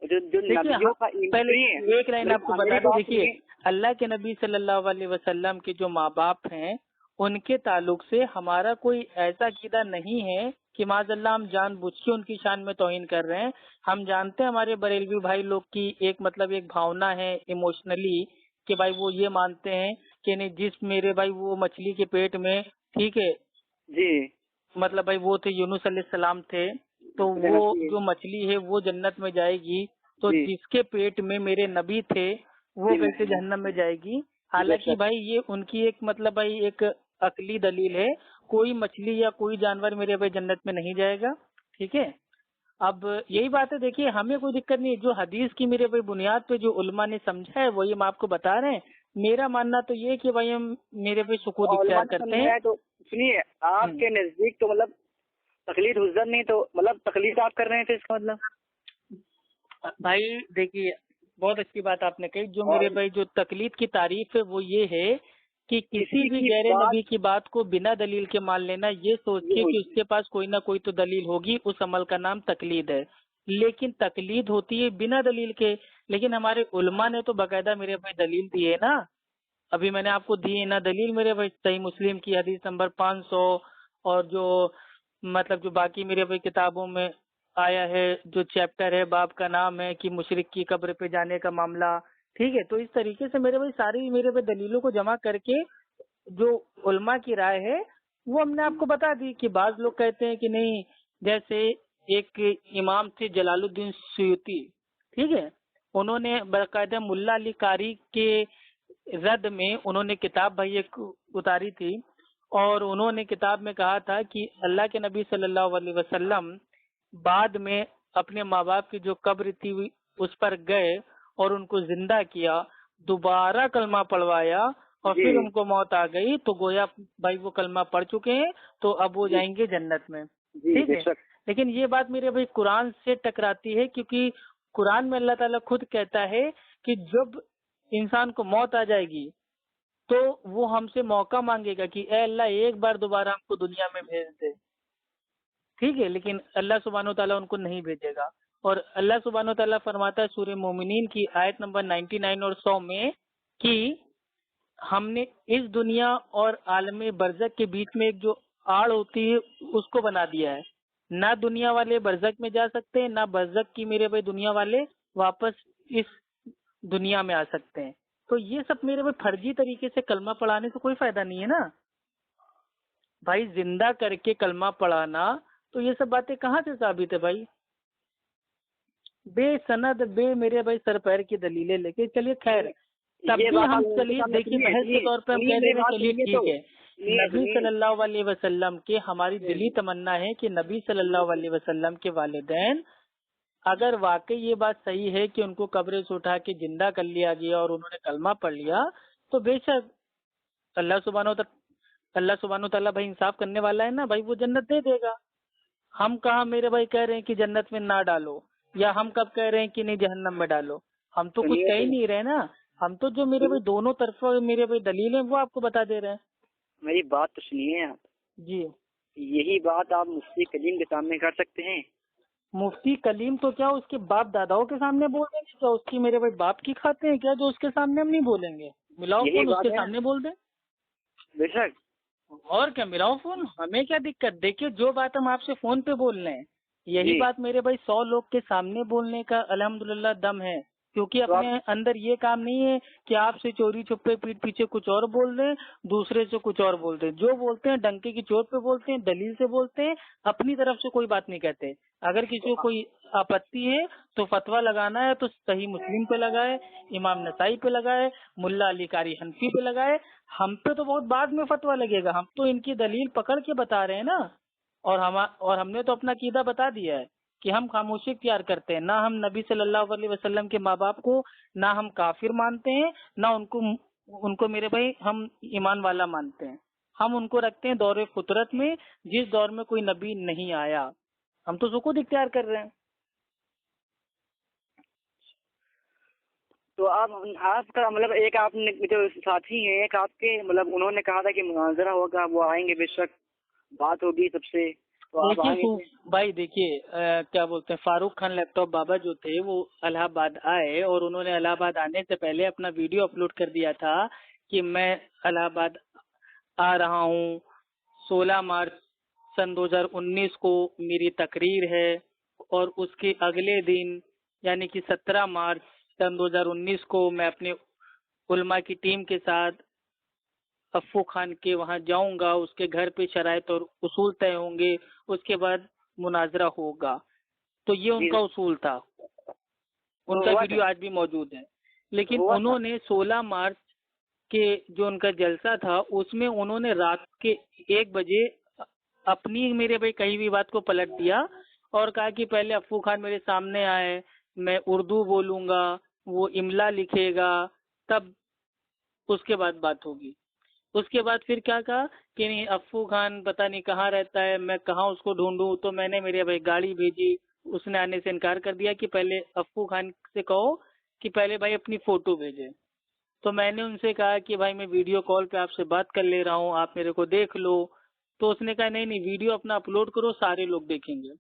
پہلے ایک لائن آپ کو بتا دیں، دیکھیے اللہ کے نبی صلی اللہ علیہ وسلم کے جو ماں باپ ہیں ان کے تعلق سے ہمارا کوئی ایسا عقیدہ نہیں ہے کہ معاذ اللہ ہم جان بوجھ کے ان کی شان میں توہین کر رہے ہیں۔ ہم جانتے ہیں ہمارے بریلوی بھائی لوگ کی ایک بھاونا ہے ایموشنلی کہ بھائی وہ یہ مانتے ہیں کہ نہیں، جس میرے بھائی وہ مچھلی کے پیٹ میں، ٹھیک ہے جی، مطلب بھائی وہ تھے یونس علیہ السلام تھے، تو وہ جو مچھلی ہے وہ جنت میں جائے گی، تو جس کے پیٹ میں میرے نبی تھے وہ کیسے جہنم میں جائے گی؟ حالانکہ بھائی یہ ان کی ایک بھائی ایک عقلی دلیل ہے، کوئی مچھلی یا کوئی جانور میرے بھائی جنت میں نہیں جائے گا، ٹھیک ہے۔ اب یہی بات ہے، دیکھیے ہمیں کوئی دقت نہیں، جو حدیث کی میرے بھائی بنیاد پہ جو علماء نے سمجھا ہے وہی ہم آپ کو بتا رہے ہیں۔ میرا ماننا تو یہ کہ بھائی ہم میرے بھائی سکوت اختیار کرتے ہیں۔ تو سنیے، آپ کے نزدیک تو تقلید حضرت نہیں، تو تقلید آپ کر رہے تھے، اس کا بھائی دیکھیے بہت اچھی بات آپ نے کہی، جو میرے بھائی جو تقلید کی تعریف ہے وہ یہ ہے کہ کسی بھی غیر نبی کی بات کو بنا دلیل کے مان لینا، یہ سوچ کے کہ اس کے پاس کوئی نہ کوئی تو دلیل ہوگی، اس عمل کا نام تقلید ہے۔ لیکن تقلید ہوتی ہے بنا دلیل کے، لیکن ہمارے علماء نے تو باقاعدہ میرے بھائی دلیل دی ہے نا، ابھی میں نے آپ کو دی ہے نا دلیل میرے بھائی، صحیح مسلم کی حدیث نمبر 500، اور جو جو باقی میرے بھائی کتابوں میں آیا ہے، جو چیپٹر ہے باب کا نام ہے کہ مشرک کی قبر پہ جانے کا معاملہ، ٹھیک ہے۔ تو اس طریقے سے میرے بھائی ساری میرے بھائی دلیلوں کو جمع کر کے جو علماء کی رائے ہے وہ ہم نے آپ کو بتا دی کہ بعض لوگ کہتے ہیں کہ نہیں، جیسے ایک امام تھے جلال الدین سیوطی، ٹھیک ہے، انہوں نے باقاعدہ ملا علی قاری کے رد میں انہوں نے کتاب بھائی ایک اتاری تھی، اور انہوں نے کتاب میں کہا تھا کہ اللہ کے نبی صلی اللہ علیہ وسلم بعد میں اپنے ماں باپ کی جو قبر تھی اس پر گئے اور ان کو زندہ کیا، دوبارہ کلمہ پڑھوایا، اور پھر ان کو موت آ گئی، تو گویا بھائی وہ کلمہ پڑھ چکے ہیں، تو اب وہ جائیں گے جنت میں، ٹھیک ہے۔ لیکن یہ بات میرے بھائی قرآن سے ٹکراتی ہے، کیونکہ قرآن میں اللہ تعالیٰ خود کہتا ہے کہ جب انسان کو موت آ جائے گی تو وہ ہم سے موقع مانگے گا کہ اے اللہ ایک بار دوبارہ ہم کو دنیا میں بھیج دے، ٹھیک ہے، لیکن اللہ سبحانہ تعالیٰ ان کو نہیں بھیجے گا۔ اور اللہ سبحانہ تعالیٰ فرماتا ہے سورہ مومنین کی آیت نمبر 99 اور 100 میں کہ ہم نے اس دنیا اور عالم برزخ کے بیچ میں ایک جو آڑ ہوتی ہے اس کو بنا دیا ہے، نہ دنیا والے برزخ میں جا سکتے ہیں، نہ برزخ کی میرے بھائی دنیا والے واپس اس دنیا میں آ سکتے ہیں۔ تو یہ سب میرے بھائی فرضی طریقے سے کلمہ پڑھانے سے کوئی فائدہ نہیں ہے نا بھائی، زندہ کر کے کلمہ پڑھانا، تو یہ سب باتیں کہاں سے ثابت ہے بھائی؟ بے سند بے میرے بھائی سر پیر کی دلیلیں لے کے چلیے، خیر تب بھی ہم چلیے دیکھیے بحث کے طور پہ ہم کہہ رہے ہیں چلیے ٹھیک ہے، نبی صلی اللہ علیہ وسلم کے ہماری دلی تمنا ہے کہ نبی صلی اللہ علیہ وسلم کے والدین اگر واقعی یہ بات صحیح ہے کہ ان کو قبر سے اٹھا کے زندہ کر لیا گیا اور انہوں نے کلمہ پڑھ لیا، تو بے شک اللہ سبحانہ و تعالیٰ بھائی انصاف کرنے والا ہے نا بھائی، وہ جنت دے دے گا۔ ہم کہاں میرے بھائی کہہ رہے ہیں کہ جنت میں نہ ڈالو، یا ہم کب کہہ رہے ہیں کہ نہیں جہنم میں ڈالو؟ ہم تو کچھ کہہ ہی نہیں رہے نا، ہم تو جو میرے بھائی دونوں طرف میرے بھائی دلیل ہیں وہ آپ کو بتا دے رہے ہیں۔ میری بات تو سنیے آپ جی، یہی بات آپ مفتی کلیم کے سامنے کر سکتے ہیں؟ مفتی کلیم تو کیا اس کے باپ داداؤں کے سامنے بول دیں گے؟ کیا اس کی میرے بھائی باپ کی کھاتے ہیں کیا جو اس کے سامنے ہم نہیں بولیں گے؟ ملاؤ فون اس کے سامنے بول دیں، بے شک۔ اور کیا ملاؤ فون، ہمیں کیا دقت؟ دیکھیے جو بات ہم آپ سے فون پہ بول رہے ہیں یہی بات میرے بھائی 100 لوگ کے سامنے بولنے کا الحمدللہ دم ہے، کیونکہ اپنے اندر یہ کام نہیں ہے کہ آپ سے چوری چھپے پیٹ پیچھے کچھ اور بول دیں، دوسرے سے کچھ اور بول دیں۔ جو بولتے ہیں ڈنکے کی چوٹ پہ بولتے ہیں، دلیل سے بولتے ہیں، اپنی طرف سے کوئی بات نہیں کہتے۔ اگر کسی کو کوئی آپتی ہے تو فتویٰ لگانا ہے تو صحیح مسلم پہ لگائے، امام نسائی پہ لگائے، ملا علی قاری حنفی پہ لگائے۔ ہم پہ تو بہت بعد میں فتویٰ لگے گا، ہم تو ان کی دلیل پکڑ کے بتا رہے ہیں نا، اور ہم نے تو اپنا عقیدہ بتا دیا ہے کہ ہم خاموشی اختیار کرتے ہیں، نہ ہم نبی صلی اللہ علیہ وسلم کے ماں باپ کو نہ ہم کافر مانتے ہیں، نہ ان کو میرے بھائی ہم ایمان والا مانتے ہیں۔ ہم ان کو رکھتے ہیں دور فطرت میں، جس دور میں کوئی نبی نہیں آیا۔ ہم تو سکوت اختیار کر رہے ہیں۔ تو آپ کا مطلب ایک آپ نے جو ساتھی ہیں ایک آپ کے مطلب انہوں نے کہا تھا کہ مناظرہ ہوگا، وہ آئیں گے، بے شک بات ہوگی سب سے، تو آپ آئیں گے؟ بھائی دیکھیے کیا بولتے ہیں، فاروق خان لیپ ٹاپ بابا جو تھے وہ الہ آباد آئے، اور انہوں نے الہ آباد آنے سے پہلے اپنا ویڈیو اپلوڈ کر دیا تھا کہ میں الہ آباد آ رہا ہوں، 16 مارچ سن 2019 کو میری تقریر ہے، اور اس کے اگلے دن یعنی کہ 17 مارچ سن 2019 کو میں اپنے علماء کی ٹیم کے ساتھ افو خان کے وہاں جاؤں گا، اس کے گھر پہ شرائط اور اصول طے ہوں گے، اس کے بعد مناظرہ ہوگا۔ تو یہ ان کا اصول تھا، ان کا ویڈیو آج بھی موجود ہے۔ لیکن انہوں نے 16 مارچ کے جو ان کا جلسہ تھا اس میں انہوں نے رات کے 1 بجے اپنی میرے بھائی کہیں بھی بات کو پلٹ دیا اور کہا کہ پہلے افو خان میرے سامنے آئے، میں اردو بولوں گا، وہ املا لکھے گا، تب اس کے بعد بات ہوگی۔ اس کے بعد پھر کیا کہا کہ نہیں افو خان پتہ نہیں کہاں رہتا ہے، میں کہاں اس کو ڈھونڈوں؟ تو میں نے میرے بھائی گاڑی بھیجی، اس نے آنے سے انکار کر دیا کہ پہلے افو خان سے کہو کہ پہلے بھائی اپنی فوٹو بھیجے۔ تو میں نے ان سے کہا کہ بھائی میں ویڈیو کال پہ آپ سے بات کر لے رہا ہوں، آپ میرے کو دیکھ لو۔ تو اس نے کہا نہیں ویڈیو اپنا اپلوڈ کرو، سارے لوگ دیکھیں گے۔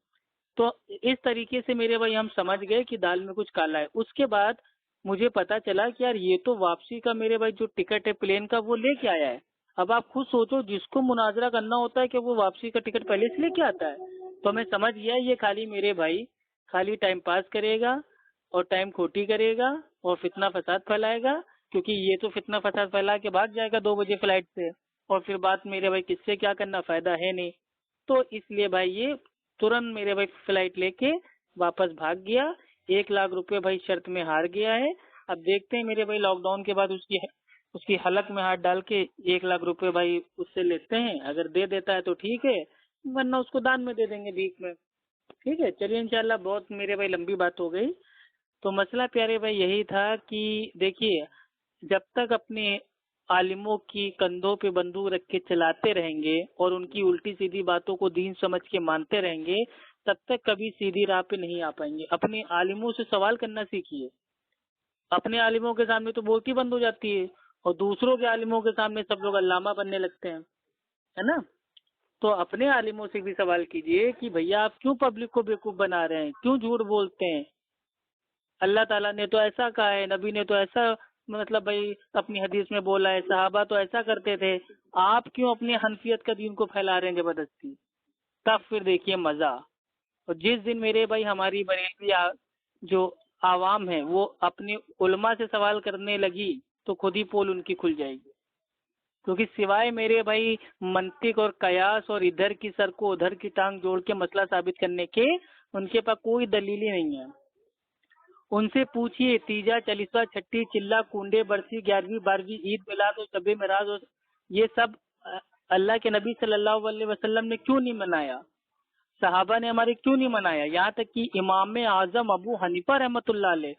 تو اس طریقے سے میرے بھائی ہم سمجھ گئے کہ دال میں کچھ کالا ہے۔ اس کے بعد مجھے پتا چلا کہ یار یہ تو واپسی کا میرے بھائی جو ٹکٹ ہے پلین کا وہ لے کے آیا ہے۔ اب آپ خود سوچو، جس کو مناظرہ کرنا ہوتا ہے کہ وہ واپسی کا ٹکٹ پہلے سے لے کے آتا ہے۔ تو میں سمجھ گیا یہ خالی میرے بھائی خالی ٹائم پاس کرے گا اور ٹائم کھوٹی کرے گا اور فتنہ فساد پھیلائے گا، کیونکہ یہ تو فتنہ فساد پھیلا کے بھاگ جائے گا 2 بجے فلائٹ سے، اور پھر بات میرے بھائی کس سے کیا کرنا، فائدہ ہے نہیں۔ تو اس لیے بھائی یہ ترنت میرے بھائی فلائٹ لے کے واپس بھاگ گیا۔ 1 لاکھ روپے بھائی شرط میں ہار گیا ہے۔ اب دیکھتے ہیں میرے بھائی لاک ڈاؤن کے بعد اس کی حلق میں ہاتھ ڈال کے 1 لاکھ روپے بھائی اس سے لیتے ہیں، اگر دے دیتا ہے تو ٹھیک ہے، ورنہ اس کو دان میں دے دیں گے بھیک میں۔ ٹھیک ہے، چلیے انشاءاللہ بہت میرے بھائی لمبی بات ہو گئی۔ تو مسئلہ پیارے بھائی یہی تھا کہ دیکھیے جب تک اپنے عالموں کی کندھوں پہ بندوق رکھ کے چلاتے رہیں گے اور ان کی الٹی سیدھی باتوں کو دین سمجھ کے مانتے رہیں گے، تب تک کبھی سیدھی راہ پہ نہیں آ پائیں گے۔ اپنے عالموں سے سوال کرنا سیکھیے۔ اپنے عالموں کے سامنے تو بولتی بند ہو جاتی ہے، اور دوسروں کے عالموں کے سامنے سب لوگ علامہ بننے لگتے ہیں، ہے نا؟ تو اپنے عالموں سے بھی سوال کیجئے کہ بھیا آپ کیوں پبلک کو بیوقوف بنا رہے ہیں، کیوں جھوٹ بولتے ہیں؟ اللہ تعالیٰ نے تو ایسا کہا ہے، نبی نے تو ایسا مطلب بھائی اپنی حدیث میں بولا ہے، صحابہ تو ایسا کرتے تھے، آپ کیوں اپنی حنفیت کا دین کو پھیلا رہے ہیں زبردستی؟ تب پھر دیکھیے مزہ۔ اور جس دن میرے بھائی ہماری بریلوی جو عوام ہے وہ اپنے علماء سے سوال کرنے لگی تو خود ہی پول ان کی کھل جائے گی، کیونکہ سوائے میرے بھائی منطق اور قیاس اور ادھر کی سر کو ادھر کی ٹانگ جوڑ کے مسئلہ ثابت کرنے کے ان کے پاس کوئی دلیل ہی نہیں ہے۔ ان سے پوچھیے تیجا چلیسا چھٹی چلا کنڈے برسی 11ویں 12ویں عید میلاد اور شب معراج اور یہ سب اللہ کے نبی صلی اللہ علیہ وسلم نے کیوں نہیں منایا؟ صحابہ نے ہمارے کیوں نہیں منایا؟ یہاں تک کہ امام اعظم ابو حنیفہ رحمۃ اللہ علیہ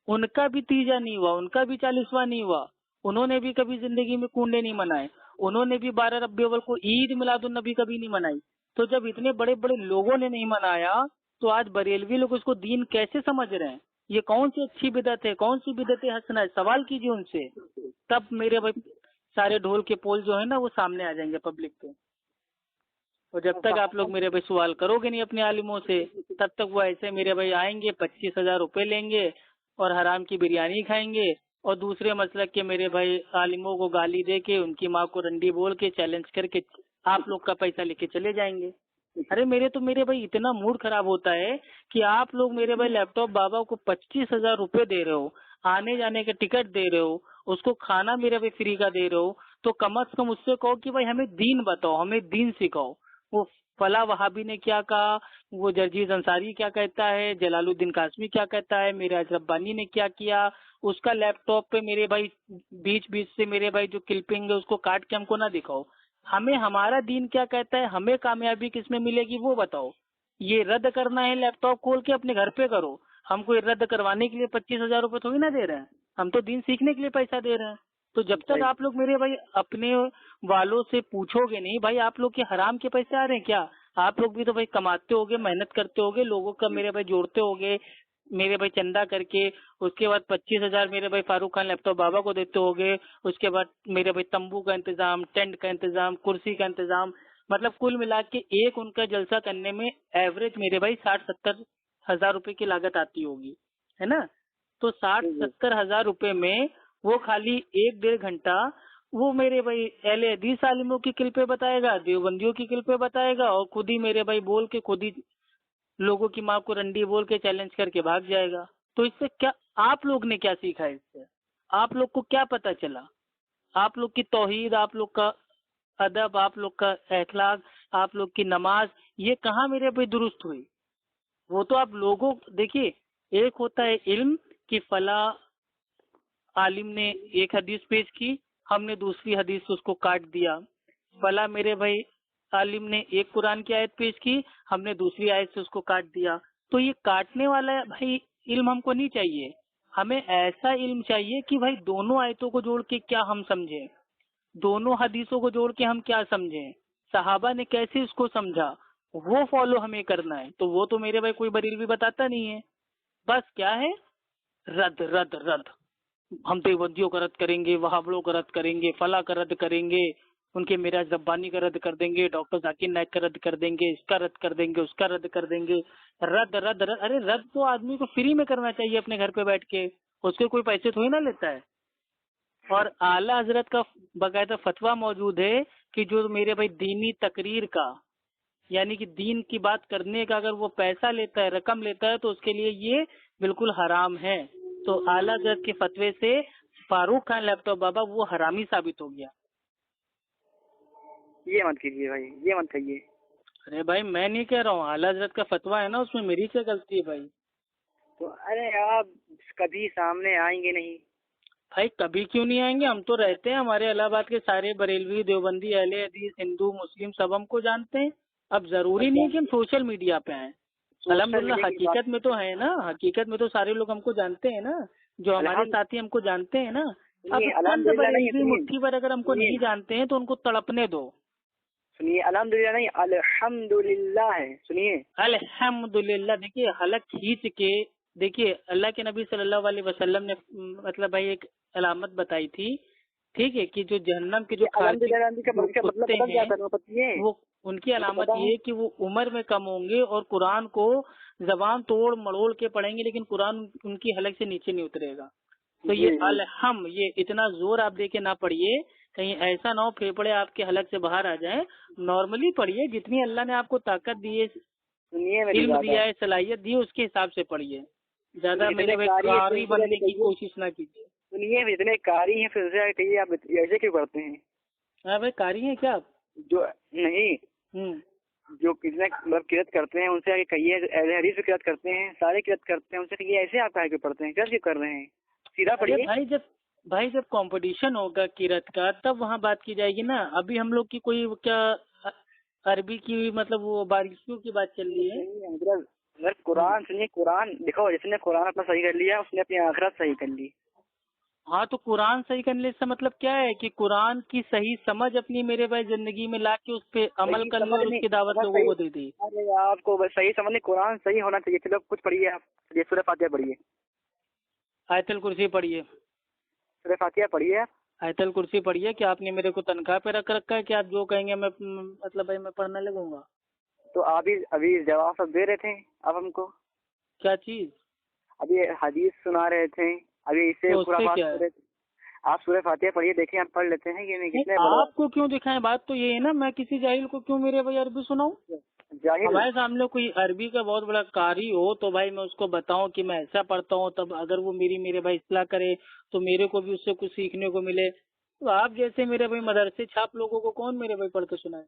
ان کا بھی تیجا نہیں ہوا، ان کا بھی 40واں نہیں ہوا، انہوں نے بھی کبھی زندگی میں کنڈے نہیں منائے، انہوں نے بھی 12 ربیع الاول کو عید میلاد النبی کبھی نہیں منائی۔ تو جب اتنے بڑے بڑے لوگوں نے نہیں منایا تو آج بریلوی لوگ اس کو دین کیسے سمجھ رہے ہیں؟ یہ کون سی اچھی بدعت ہے، کون سی بدعت حسنہ ہے؟ سوال کیجیے ان سے، تب میرے بھائی سارے ڈھول کے پول جو ہے نا وہ سامنے آ جائیں گے پبلک کے۔ اور جب تک آپ لوگ میرے بھائی سوال کرو گے نہیں اپنے عالموں سے، تب تک وہ ایسے میرے بھائی آئیں گے 25,000 روپے لیں گے اور حرام کی بریانی کھائیں گے، اور دوسرے مسلک کے میرے بھائی عالموں کو گالی دے کے ان کی ماں کو رنڈی بول کے چیلنج کر کے آپ لوگ کا پیسہ لے کے چلے جائیں گے۔ ارے میرے بھائی اتنا موڈ خراب ہوتا ہے کہ آپ لوگ میرے بھائی لیپ ٹاپ بابا کو 25,000 روپے دے رہے ہو، آنے جانے کے ٹکٹ دے رہے ہو، اس کو کھانا میرے بھائی فری کا دے رہے ہو، تو کم از کم اس سے کہو کہ بھائی ہمیں دین بتاؤ، ہمیں دین سکھاؤ۔ وہ فلاں وہابی نے کیا کہا، وہ جرجیز انصاری کیا کہتا ہے، جلال الدین قاسمی کیا کہتا ہے، میراج ربانی نے کیا کیا، اس کا لیپ ٹاپ پہ میرے بھائی بیچ بیچ سے میرے بھائی جو کلپنگ ہے اس کو کاٹ کے ہم کو نہ دکھاؤ۔ ہمیں ہمارا دین کیا کہتا ہے، ہمیں کامیابی کس میں ملے گی وہ بتاؤ۔ یہ رد کرنا ہے لیپ ٹاپ کھول کے اپنے گھر پہ کرو، ہم کو رد کروانے کے لیے 25,000 روپے تھوڑی نہ دے رہے ہیں، ہم تو دین سیکھنے کے لیے پیسہ دے رہے ہیں۔ تو جب تک آپ لوگ میرے بھائی اپنے والوں سے پوچھو گے نہیں بھائی آپ لوگ کے حرام کے پیسے آ رہے ہیں کیا، آپ لوگ بھی تو بھائی کماتے ہوگے، محنت کرتے ہوگے، لوگوں کا میرے بھائی جوڑتے ہوگے میرے بھائی چندہ کر کے، اس کے بعد 25,000 میرے بھائی فاروق خان لیپ ٹاپ بابا کو دیتے ہوگے، اس کے بعد میرے بھائی تمبو کا انتظام، ٹینٹ کا انتظام، کرسی کا انتظام، مطلب کل ملا کے ایک ان کا جلسہ کرنے میں ایوریج میرے بھائی 60-70 ہزار روپے کی لاگت آتی ہوگی، ہے نا؟ تو 60-70 ہزار روپے میں وہ خالی 1-1.5 گھنٹہ وہ میرے بھائی اہل حدیث عالموں کی کل پہ بتائے گا، دیوبندیوں کی کل پہ بتائے گا، اور خود ہی میرے بھائی بول کے خود ہی لوگوں کی ماں کو رنڈی بول کے چیلنج کر کے بھاگ جائے گا۔ تو اس سے کیا آپ لوگ نے کیا سیکھا ہے؟ اس سے آپ لوگ کو کیا پتا چلا؟ آپ لوگ کی توحید، آپ لوگ کا ادب، آپ لوگ کا اخلاق، آپ لوگ کی نماز، یہ کہاں میرے بھائی درست ہوئی؟ وہ تو آپ لوگوں دیکھیے، ایک ہوتا ہے علم کہ فلاں عالم نے ایک حدیث پیش کی، ہم نے دوسری حدیث سے اس کو کاٹ دیا، فلاں میرے بھائی عالم نے ایک قرآن کی آیت پیش کی، ہم نے دوسری آیت سے اس کو کاٹ دیا۔ تو یہ کاٹنے والا بھائی علم ہم کو نہیں چاہیے، ہمیں ایسا علم چاہیے کہ بھائی دونوں آیتوں کو جوڑ کے کیا ہم سمجھیں، دونوں حدیثوں کو جوڑ کے ہم کیا سمجھیں، صحابہ نے کیسے اس کو سمجھا، وہ فالو ہمیں کرنا ہے۔ تو وہ تو میرے بھائی کوئی بریلوی بتاتا نہیں ہے، بس کیا ہے رد رد رد، ہم دیوبندیوں کا رد کریں گے، وہابڑوں کا رد کریں گے، فلاں کا رد کریں گے، ان کے میراج ربانی کا رد کر دیں گے، ڈاکٹر ذاکر نائک کا رد کر دیں گے، اس کا رد کر دیں گے، اس کا رد کر دیں گے، رد رد رد۔ ارے رد تو آدمی کو فری میں کرنا چاہیے اپنے گھر پہ بیٹھ کے، اس کے کوئی پیسے تھوڑی نہ لیتا ہے۔ اور اعلیٰ حضرت کا باقاعدہ فتویٰ موجود ہے کہ جو میرے بھائی دینی تقریر کا یعنی کہ دین کی بات کرنے کا اگر وہ پیسہ لیتا ہے، رقم لیتا ہے، تو اس کے لیے یہ بالکل حرام ہے۔ تو اعلیٰ حضرت کے فتوے سے فاروق خان لیپ ٹاپ بابا وہ حرامی ثابت ہو گیا۔ یہ مت کیجیے بھائی، یہ مت کہیے۔ ارے بھائی میں نہیں کہہ رہا ہوں، اعلیٰ حضرت کا فتویٰ ہے نا، اس میں میری کیا غلطی ہے بھائی؟ تو ارے آپ کبھی سامنے آئیں گے نہیں؟ بھائی کبھی کیوں نہیں آئیں گے، ہم تو رہتے ہیں، ہمارے الہ آباد کے سارے بریلوی، دیوبندی، اہل حدیث، ہندو، مسلم سب ہم کو جانتے ہیں۔ اب ضروری نہیں ہے کہ ہم سوشل میڈیا پہ آئیں، الحمدللہ حقیقت میں تو ہے نا، حقیقت میں تو سارے لوگ ہم کو جانتے ہیں نا، جو ہمارے ساتھی ہم کو جانتے ہیں نا۔ اب چند بریلوی مٹھی پر اگر ہم کو نہیں جانتے ہیں تو ان کو تڑپنے دو۔ سنیے، الحمدللہ نہیں، الحمدللہ ہے، سنیے الحمدللہ۔ دیکھیے حلق کھینچ کے دیکھیے، اللہ کے نبی صلی اللہ علیہ وسلم نے مطلب بھائی ایک علامت بتائی تھی، ٹھیک ہے، کہ جو جہنم کے جو کتے ہیں وہ ان کی علامت یہ کہ وہ عمر میں کم ہوں گے اور قرآن کو زبان توڑ مڑوڑ کے پڑھیں گے، لیکن قرآن ان کی حلق سے نیچے نہیں اترے گا۔ تو یہ الحم، یہ اتنا زور آپ دے کے نہ پڑھیے، کہیں ایسا نہ ہو پھیپڑے آپ کے حلق سے باہر آ جائیں۔ نارملی پڑھیے، جتنی اللہ نے آپ کو طاقت دی ہے، علم دیا ہے، صلاحیت دی ہے، اس کے حساب سے پڑھیے، زیادہ میرے قاری بننے کی کوشش نہ کیجیے۔ سنیے، اتنے قاری ہیں، پھر سے کہیے آپ ایسے کیوں کرتے ہیں؟ ہاں بھائی قاری ہیں کیا آپ؟ جو نہیں، جو کتنے مطلب قرت کرتے ہیں ان سے آگے کہیے، اہل حدیث بھی قرت کرتے ہیں، سارے قرت کرتے ہیں، ان سے کہیے ایسے آپ کہے پڑھتے ہیں، قرت کیوں کر رہے ہیں؟ سیدھا پڑھیے۔ بھائی جب کمپٹیشن ہوگا قرت کا تب وہاں بات کی جائے گی نا. ابھی ہم لوگ کی کوئی کیا عربی کی مطلب وہ باریکیوں کی بات چل رہی ہے. اگر قرآن سنیے، قرآن دیکھو، جس نے قرآن اپنا صحیح کر لیا اس نے اپنی آخرت صحیح کر لی۔ ہاں تو قرآن صحیح کرنے سے مطلب کیا ہے کہ قرآن کی صحیح سمجھ اپنی میرے بھائی زندگی میں لا کے اس پہ عمل کرنے اور اس کی دعوت لوگوں کو دے دی۔ آپ کو بس صحیح سمجھنے، قرآن صحیح ہونا چاہیے۔ چلو کچھ پڑھیے آپ، یہ سورہ فاتحہ پڑھیے، آیت الکرسی پڑھیے، سورہ فاتحہ پڑھیے آپ۔ آیت الکرسی پڑھیے۔ کہ آپ نے میرے کو تنخواہ پہ رکھ رکھا ہے کہ آپ جو کہیں گے میں مطلب بھائی میں پڑھنے لگوں گا؟ تو آپ ہی ابھی جواب سب دے رہے تھے آپ ہم کو، کیا چیز؟ ابھی حدیث سنا رہے تھے، ابھی اس سے آپ سورہ فاتحہ پڑھیے، دیکھیں آپ پڑھ لیتے ہیں کہ نہیں، کتنے آپ کو کیوں دکھائیں؟ بات تو یہ ہے نا، میں کسی جاہل کو کیوں میرے بھائی عربی سناؤں؟ جاہل ہمارے سامنے کوئی عربی کا بہت بڑا قاری ہو تو بھائی میں اس کو بتاؤں کہ میں ایسا پڑھتا ہوں، تب اگر وہ میرے بھائی اصلاح کرے تو میرے کو بھی اس سے کچھ سیکھنے کو ملے۔ تو آپ جیسے میرے بھائی مدرسے چھاپ لوگوں کو کون میرے بھائی پڑھ کے سنائے،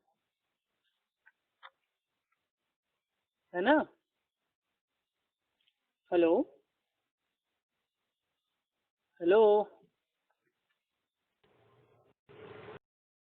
ہے نا؟ Hello hello